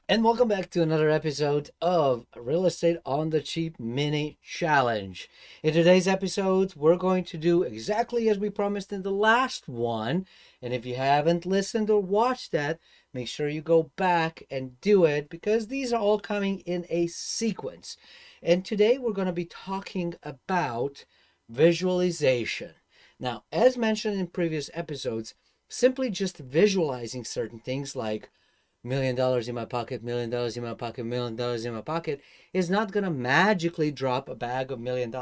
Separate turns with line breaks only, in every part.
And welcome back to another episode of Real Estate on the Cheap Mini Challenge. In today's episode, we're going to do exactly as we promised in the last one. And if you haven't listened or watched that, make sure you go back and do it because these are all coming in a sequence. And today we're going to be talking about visualization. Now, as mentioned in previous episodes, simply just visualizing certain things like $1 million in my pocket, $1 million in my pocket, $1 million in my pocket is not going to magically drop a bag of $1 million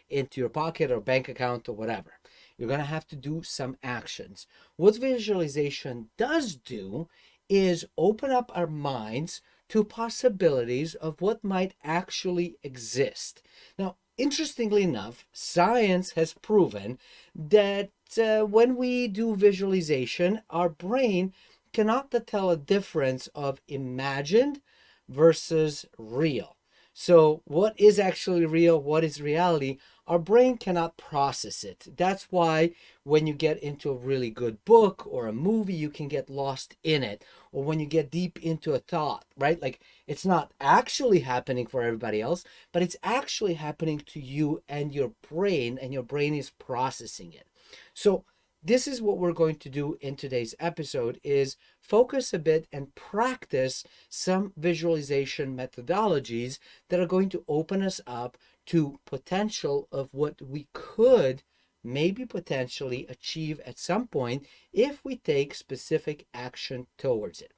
into your pocket or bank account or whatever. You're going to have to do some actions. What visualization does do is open up our minds to possibilities of what might actually exist. Now, interestingly enough, science has proven that when we do visualization, our brain cannot tell a difference of imagined versus real. So, what is actually real? What is reality? Our brain cannot process it. That's why when you get into a really good book or a movie, you can get lost in it. Or when you get deep into a thought, right? Like it's not actually happening for everybody else, but it's actually happening to you and your brain is processing it. So, this is what we're going to do in today's episode is focus a bit and practice some visualization methodologies that are going to open us up to potential of what we could maybe potentially achieve at some point if we take specific action towards it.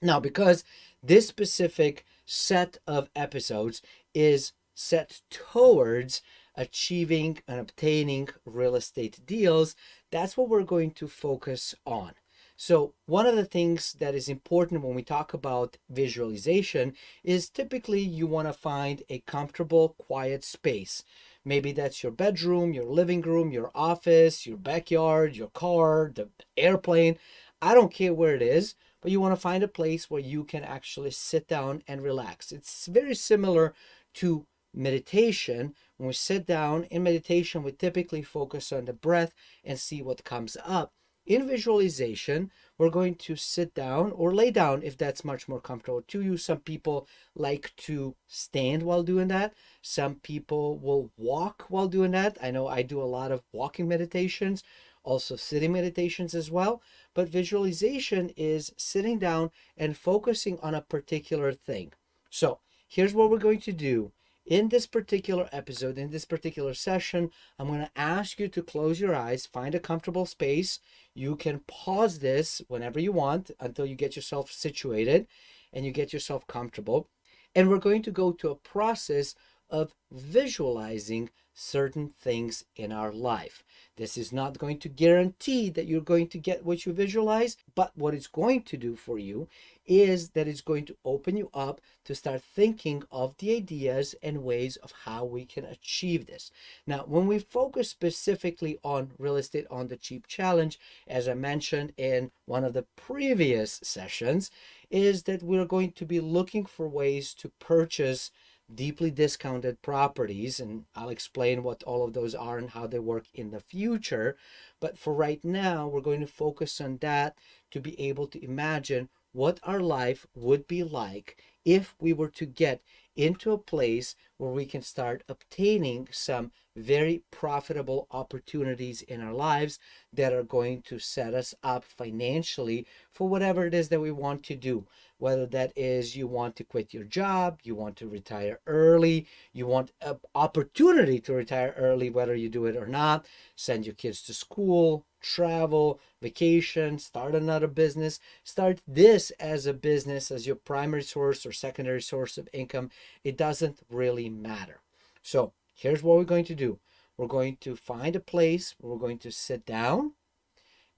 Now, because this specific set of episodes is set towards achieving and obtaining real estate deals, that's what we're going to focus on. So, one of the things that is important when we talk about visualization is typically you want to find a comfortable, quiet space. Maybe that's your bedroom, your living room, your office, your backyard, your car, the airplane. I don't care where it is, but you want to find a place where you can actually sit down and relax. It's very similar to meditation. When we sit down in meditation, we typically focus on the breath and see what comes up. In visualization, we're going to sit down or lay down if that's much more comfortable to you. Some people like to stand while doing that. Some people will walk while doing that. I know I do a lot of walking meditations, also sitting meditations as well. But visualization is sitting down and focusing on a particular thing. So here's what we're going to do. In this particular episode, in this particular session, I'm going to ask you to close your eyes, find a comfortable space. You can pause this whenever you want until you get yourself situated and you get yourself comfortable. And we're going to go to a process of visualizing certain things in our life. This is not going to guarantee that you're going to get what you visualize, but what it's going to do for you is that it's going to open you up to start thinking of the ideas and ways of how we can achieve this. Now, when we focus specifically on real estate on the cheap challenge, as I mentioned in one of the previous sessions, is that we're going to be looking for ways to purchase deeply discounted properties, and I'll explain what all of those are and how they work in the future. But for right now, we're going to focus on that to be able to imagine what our life would be like if we were to get into a place where we can start obtaining some very profitable opportunities in our lives that are going to set us up financially for whatever it is that we want to do. Whether that is you want to quit your job, you want to retire early, you want an opportunity to retire early, whether you do it or not, send your kids to school, travel, vacation, start another business, start this as a business, as your primary source or secondary source of income. It doesn't really matter. So here's what we're going to do. We're going to find a place where we're going to sit down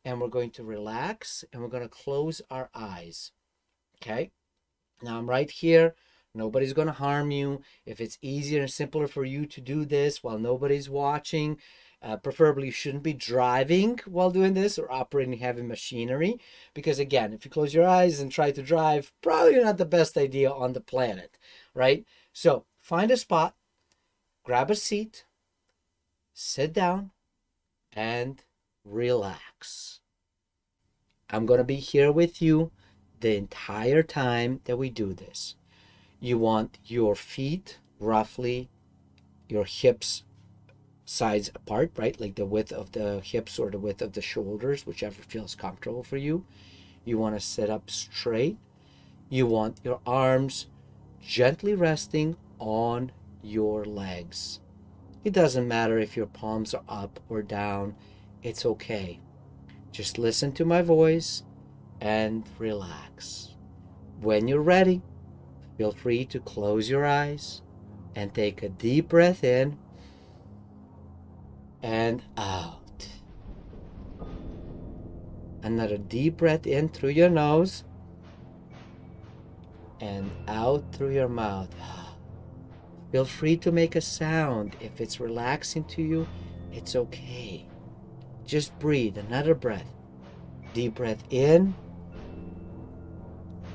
and we're going to relax and we're going to close our eyes. Okay? Now I'm right here. Nobody's going to harm you. If it's easier and simpler for you to do this while nobody's watching, preferably you shouldn't be driving while doing this or operating heavy machinery. Because again, if you close your eyes and try to drive, probably not the best idea on the planet, right? So find a spot, grab a seat, sit down, and relax. I'm going to be here with you the entire time that we do this. You want your feet roughly your hips sides apart, right? Like the width of the hips or the width of the shoulders, whichever feels comfortable for you. You want to sit up straight. You want your arms gently resting on your legs. It doesn't matter if your palms are up or down, it's okay. Just listen to my voice and relax. When you're ready, feel free to close your eyes and take a deep breath in and out. Another deep breath in through your nose and out through your mouth. Feel free to make a sound. If it's relaxing to you, it's okay. Just breathe. Another breath. Deep breath in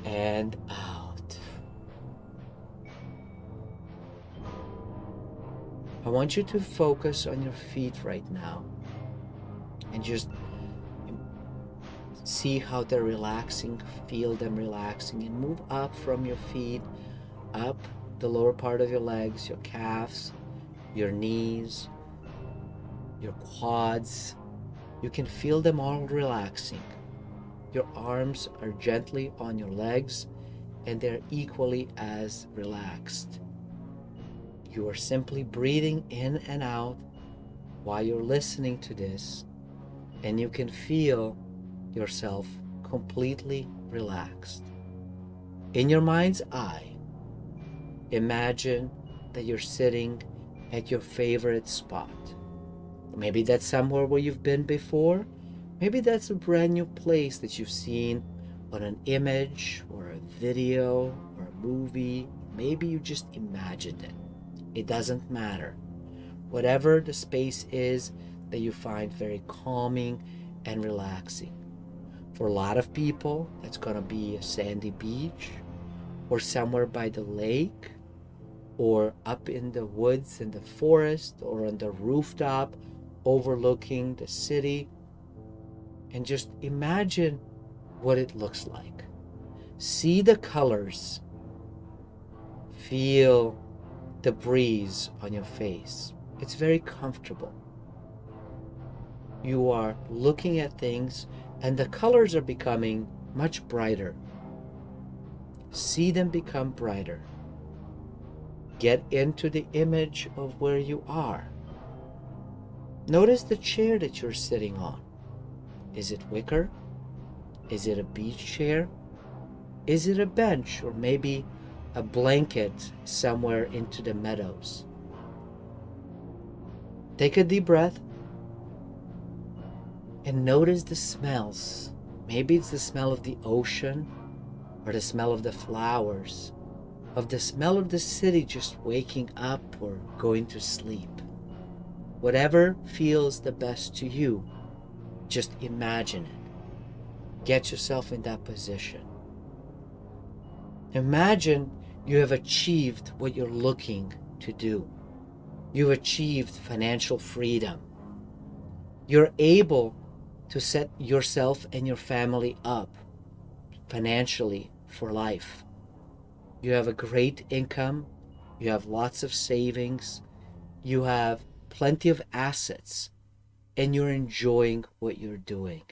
and out. I want you to focus on your feet right now and just see how they're relaxing, feel them relaxing, and move up from your feet, up the lower part of your legs, your calves, your knees, your quads. You can feel them all relaxing. Your arms are gently on your legs and they're equally as relaxed. You are simply breathing in and out while you're listening to this, and you can feel yourself completely relaxed. In your mind's eye, imagine that you're sitting at your favorite spot. Maybe that's somewhere where you've been before. Maybe that's a brand new place that you've seen on an image or a video or a movie. Maybe you just imagined it. It doesn't matter. Whatever the space is that you find very calming and relaxing. For a lot of people, that's going to be a sandy beach or somewhere by the lake or up in the woods in the forest or on the rooftop overlooking the city. And just imagine what it looks like. See the colors. Feel the breeze on your face. It's very comfortable. You are looking at things and the colors are becoming much brighter. See them become brighter. Get into the image of where you are. Notice the chair that you're sitting on. Is it wicker? Is it a beach chair? Is it a bench or maybe a blanket somewhere into the meadows? Take a deep breath and notice the smells. Maybe it's the smell of the ocean or the smell of the flowers, of the smell of the city just waking up or going to sleep. Whatever feels the best to you, just imagine it. Get yourself in that position. Imagine you have achieved what you're looking to do. You've achieved financial freedom. You're able to set yourself and your family up financially for life. You have a great income. You have lots of savings. You have plenty of assets. And you're enjoying what you're doing.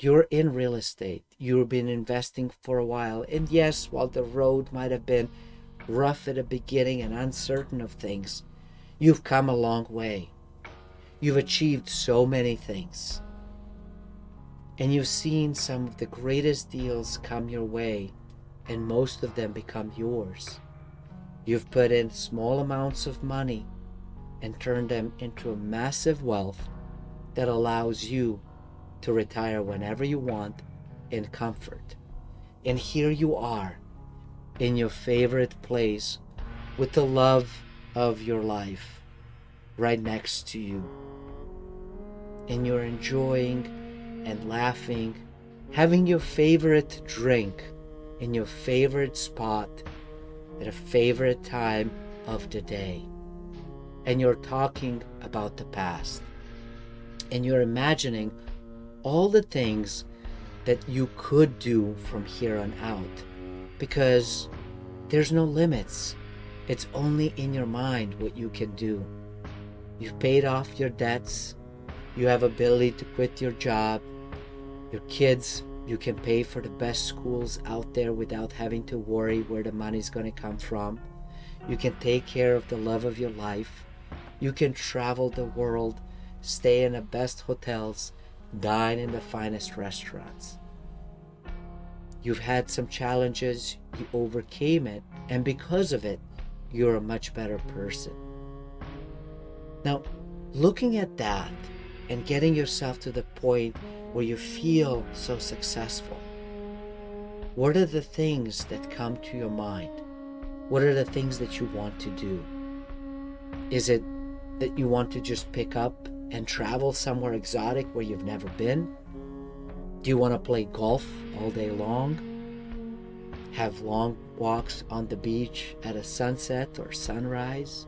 You're in real estate. You've been investing for a while. And yes, while the road might have been rough at the beginning and uncertain of things, you've come a long way. You've achieved so many things. And you've seen some of the greatest deals come your way, and most of them become yours. You've put in small amounts of money and turned them into a massive wealth that allows you to retire whenever you want in comfort. And here you are in your favorite place with the love of your life right next to you. And you're enjoying and laughing, having your favorite drink in your favorite spot at a favorite time of the day. And you're talking about the past. And you're imagining all the things that you could do from here on out, because there's no limits. It's only in your mind what you can do. You've paid off your debts. You have ability to quit your job. Your kids, you can pay for the best schools out there without having to worry where the money's going to come from. You can take care of the love of your life. You can travel the world, stay in the best hotels, dine in the finest restaurants. You've had some challenges, you overcame it, and because of it, you're a much better person. Now, looking at that and getting yourself to the point where you feel so successful, what are the things that come to your mind? What are the things that you want to do? Is it that you want to just pick up and travel somewhere exotic where you've never been? Do you want to play golf all day long? Have long walks on the beach at a sunset or sunrise?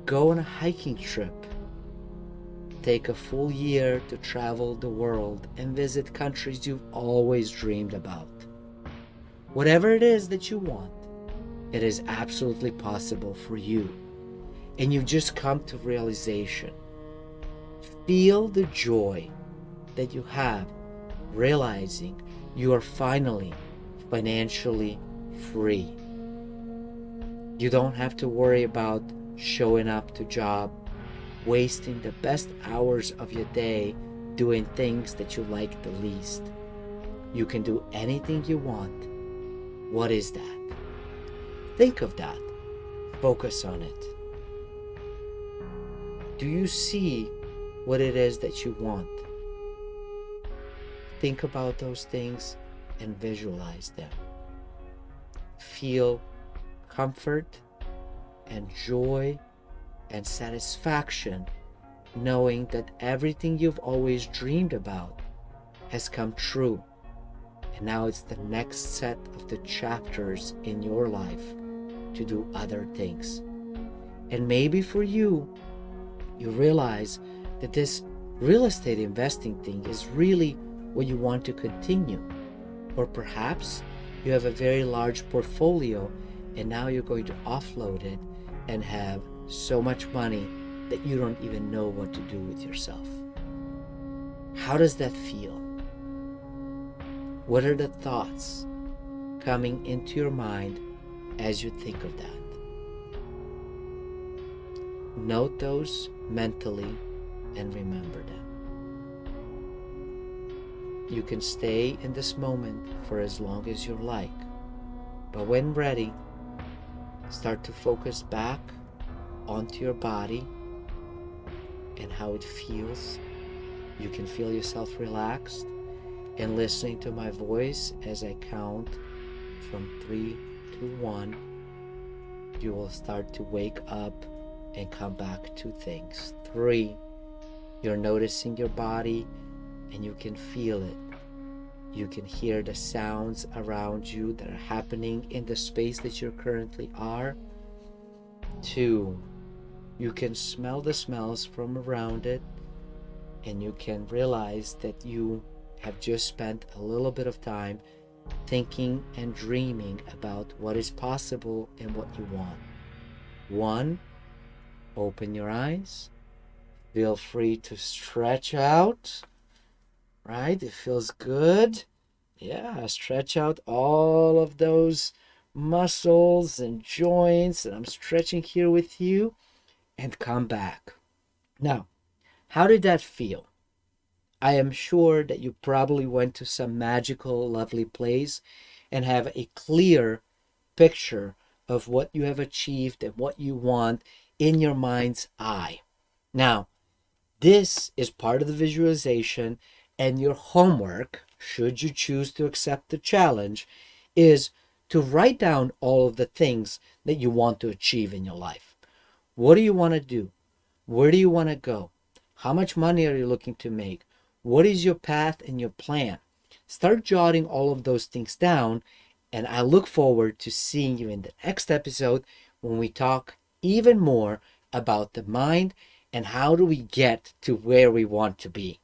Go on a hiking trip. Take a full year to travel the world and visit countries you've always dreamed about. Whatever it is that you want, it is absolutely possible for you. And you've just come to realization. Feel the joy that you have realizing you are finally financially free. You don't have to worry about showing up to job, wasting the best hours of your day doing things that you like the least. You can do anything you want. What is that? Think of that. Focus on it. Do you see what it is that you want? Think about those things and visualize them. Feel comfort and joy and satisfaction knowing that everything you've always dreamed about has come true. And now it's the next set of the chapters in your life to do other things. And maybe for you, you realize that this real estate investing thing is really what you want to continue. Or perhaps you have a very large portfolio and now you're going to offload it and have so much money that you don't even know what to do with yourself. How does that feel? What are the thoughts coming into your mind as you think of that? Note those mentally and remember them. You can stay in this moment for as long as you like, but when ready, start to focus back onto your body and how it feels. You can feel yourself relaxed and listening to my voice as I count from 3 to 1. You will start to wake up and come back to things. 3, you're noticing your body and you can feel it. You can hear the sounds around you that are happening in the space that you currently are. 2, you can smell the smells from around it and you can realize that you have just spent a little bit of time thinking and dreaming about what is possible and what you want. 1, open your eyes. Feel free to stretch out. Right? It feels good. Yeah, stretch out all of those muscles and joints. And I'm stretching here with you. And come back. Now, how did that feel? I am sure that you probably went to some magical, lovely place and have a clear picture of what you have achieved and what you want in your mind's eye. Now, this is part of the visualization, and your homework, should you choose to accept the challenge, is to write down all of the things that you want to achieve in your life. What do you want to do? Where do you want to go? How much money are you looking to make? What is your path and your plan? Start jotting all of those things down, and I look forward to seeing you in the next episode when we talk even more about the mind and how do we get to where we want to be.